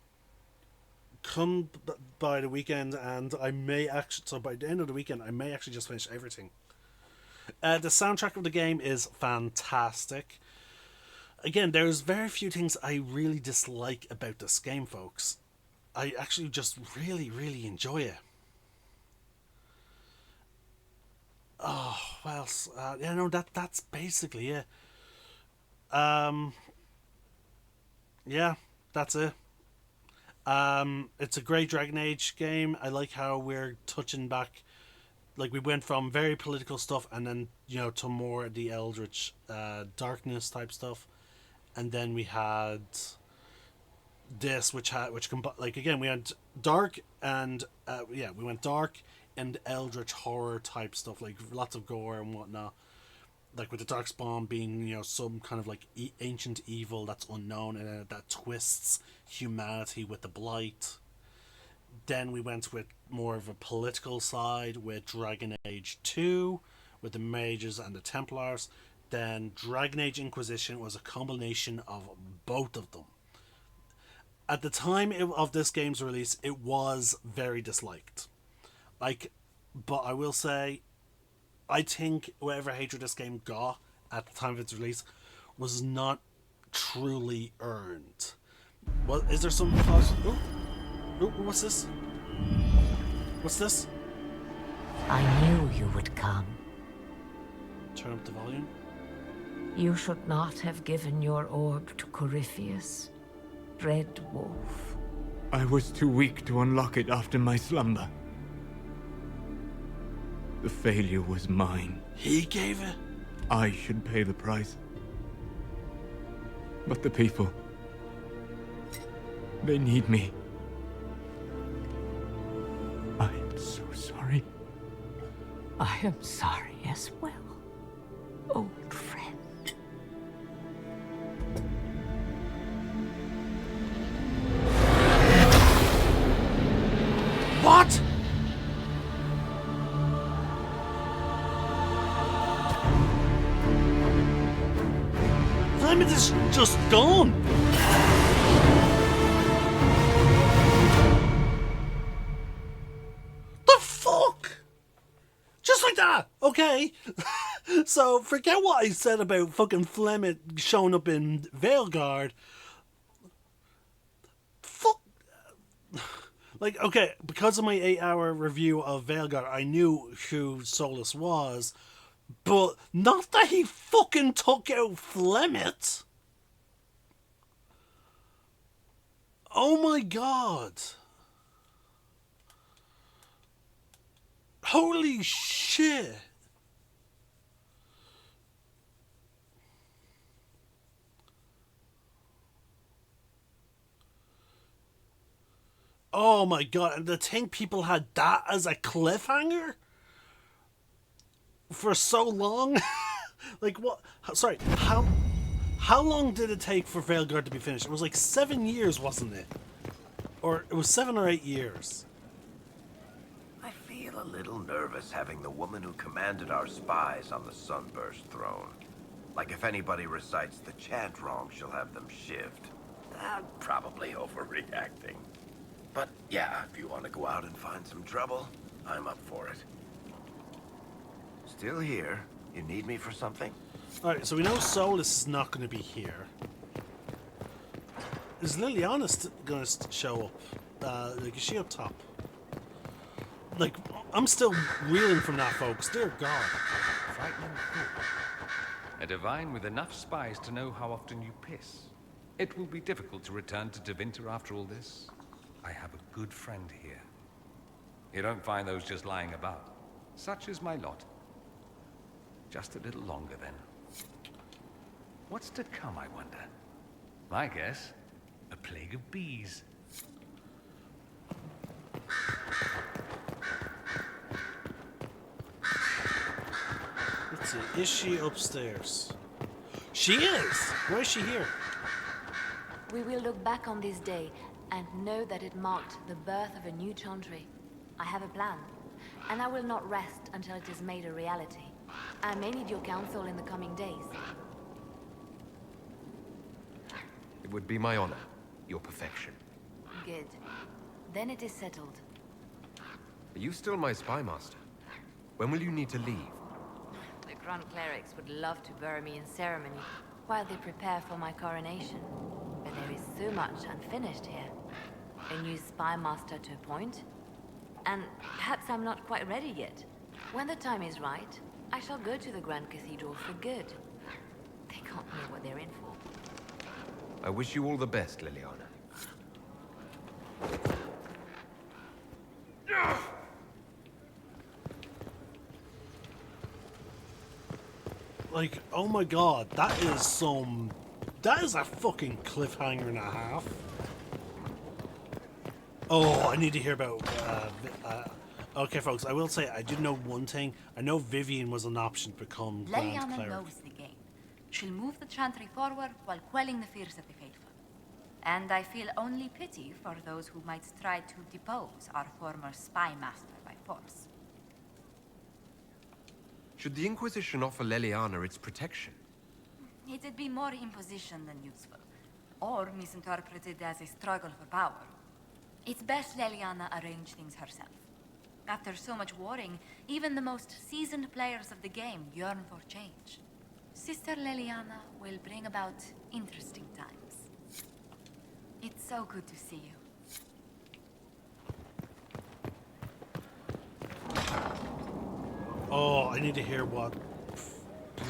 come by the weekend, and I may actually. So by the end of the weekend, I may actually just finish everything. The soundtrack of the game is fantastic. Again, there's very few things I really dislike about this game, folks. I actually just really, really enjoy it. Oh, well, that's basically it. Yeah, that's it. It's a great Dragon Age game. I like how we're touching back, like we went from very political stuff and then, to more the Eldritch darkness type stuff. And then we had this, which again, we had dark and, we went dark and Eldritch horror type stuff, like lots of gore and whatnot. Like with the Darkspawn being, some kind of like ancient evil that's unknown and that twists humanity with the Blight. Then we went with more of a political side with Dragon Age 2, with the Mages and the Templars. Then Dragon Age Inquisition was a combination of both of them. At the time of this game's release, it was very disliked. But I will say, I think whatever hatred this game got at the time of its release was not truly earned. Well, is there some cause? Oh, what's this? What's this? I knew you would come. Turn up the volume. You should not have given your orb to Corypheus, Red Wolf. I was too weak to unlock it after my slumber. The failure was mine. He gave it? I should pay the price. But the people... they need me. I am so sorry. I am sorry as well. old friend. What? Clement is just gone. The fuck? Just like that, okay? So forget what I said about fucking Flemeth showing up in Veilguard. Fuck. Like, okay, because of my 8-hour review of Veilguard, I knew who Solus was, but not that he fucking took out Flemeth. Oh my god. Holy shit. Oh my god, and to think people had that as a cliffhanger? For so long? Like what? Sorry, how long did it take for Veilguard to be finished? It was like 7 years, wasn't it? Or it was 7 or 8 years. I feel a little nervous having the woman who commanded our spies on the Sunburst throne. Like if anybody recites the chant wrong, she'll have them shivved. I'm probably overreacting. But yeah, if you want to go out and find some trouble, I'm up for it. Still here. You need me for something? Alright, so we know Solus is not going to be here. Is Liliana going to show up? Like, is she up top? Like, I'm still reeling from that, folks. Dear God. Frightening thought. A divine with enough spies to know how often you piss. It will be difficult to return to Tevinter after all this. I have a good friend here. You don't find those just lying about. Such is my lot. Just a little longer, then. What's to come, I wonder? My guess, a plague of bees. Let's see, is she upstairs? She is! Why is she here? We will look back on this day and know that it marked the birth of a new Chantry. I have a plan, and I will not rest until it is made a reality. I may need your counsel in the coming days. It would be my honor, your perfection. Good. Then it is settled. Are you still my spy master? When will you need to leave? The Grand Clerics would love to bury me in ceremony while they prepare for my coronation. But there is so much unfinished here. A new spy master to appoint. And perhaps I'm not quite ready yet. When the time is right, I shall go to the Grand Cathedral for good. They can't know what they're in for. I wish you all the best, Liliana. Like, oh my god, that is a fucking cliffhanger and a half. Oh, I need to hear about, okay folks, I will say, I did know one thing. I know Vivian was an option to become Grand Liliana Cleric. knows the game. She'll move the Chantry forward while quelling the fears of the faithful. And I feel only pity for those who might try to depose our former spy master by force. Should the Inquisition offer Liliana its protection? It'd be more imposition than useful, or misinterpreted as a struggle for power. It's best Liliana arrange things herself. After so much warring, even the most seasoned players of the game yearn for change. Sister Liliana will bring about interesting times. It's so good to see you. Oh, I need to hear what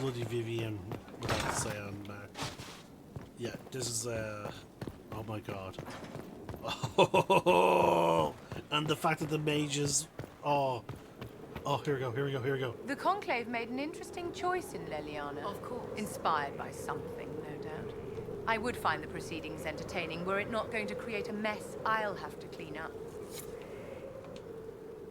bloody Vivian would have to say on that. Yeah, this is, oh my god. Oh, and the fact that the mages, oh, here we go. The Conclave made an interesting choice in Liliana. Of course. Inspired by something, no doubt. I would find the proceedings entertaining were it not going to create a mess I'll have to clean up.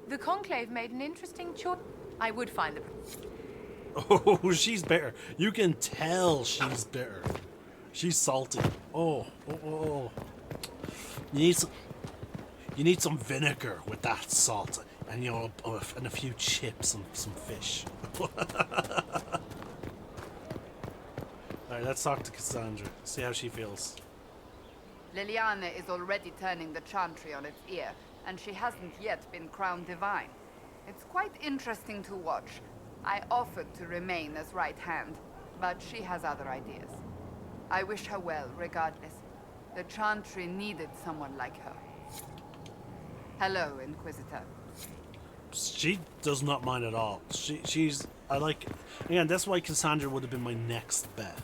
The Conclave made an interesting choice. I would find the... Oh, she's bitter. You can tell she's bitter. She's salty. Oh. You need some vinegar with that salt, and and a few chips and some fish. Alright, let's talk to Cassandra. See how she feels. Liliana is already turning the Chantry on its ear, and she hasn't yet been crowned divine. It's quite interesting to watch. I offered to remain as right hand, but she has other ideas. I wish her well, regardless. The Chantry needed someone like her. Hello, Inquisitor. She does not mind at all. She's... I like... Again, that's why Cassandra would have been my next bet.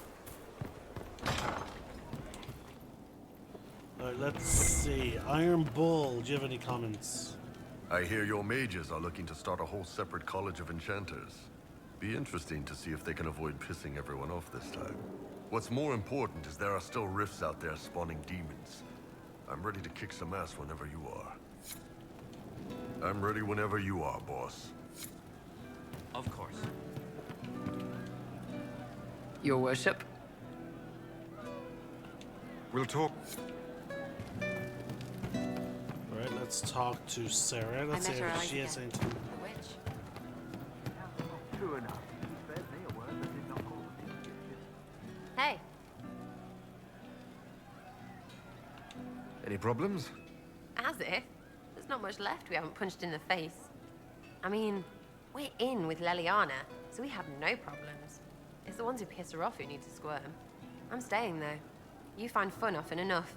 Alright, let's see. Iron Bull, do you have any comments? I hear your mages are looking to start a whole separate college of enchanters. Be interesting to see if they can avoid pissing everyone off this time. What's more important is there are still rifts out there spawning demons. I'm ready to kick some ass whenever you are. I'm ready whenever you are, boss. Of course. Your worship? We'll talk. Alright, let's talk to Sarah. Let's see if she has anything. True enough. You spared me a word that did not call the Hey. Any problems? As if. There's not much left we haven't punched in the face. I mean, we're in with Leliana, so we have no problems. It's the ones who piss her off who need to squirm. I'm staying, though. You find fun often enough.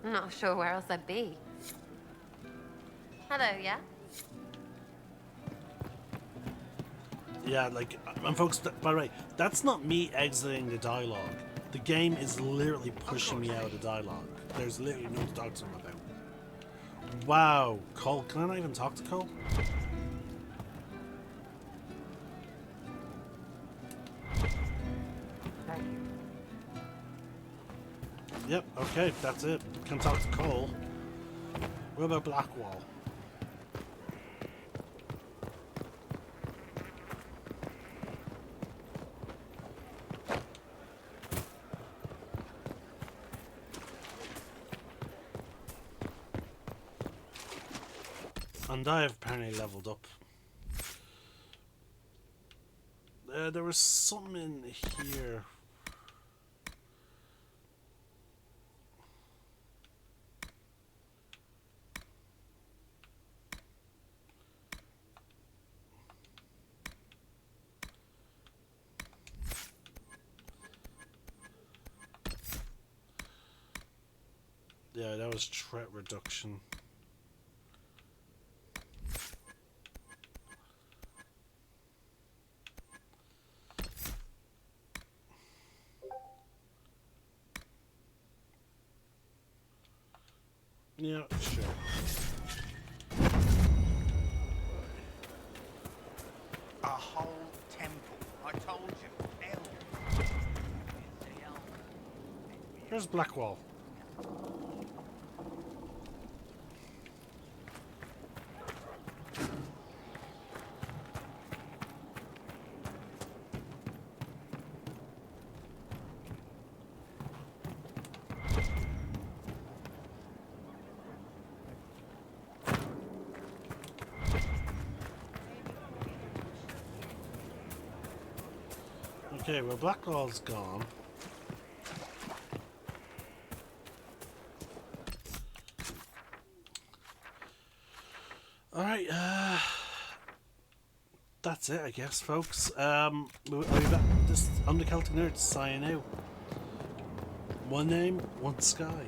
I'm not sure where else I'd be. Hello, yeah? Yeah, like, and folks, by the way, that's not me exiting the dialogue. The game is literally pushing me out of the dialogue. There's literally no to talk to them about. Wow, Cole, can I not even talk to Cole? Thank you. Yep, okay, that's it. Can talk to Cole. What about Blackwall? And I have apparently leveled up. There was something in here. Yeah, that was threat reduction. Yeah, sure. A whole temple. I told you. Here's Blackwall. Okay, well, Blackwall's gone. Alright, that's it, I guess, folks. I'm the Celtic Nerd signing out. One name, one sky.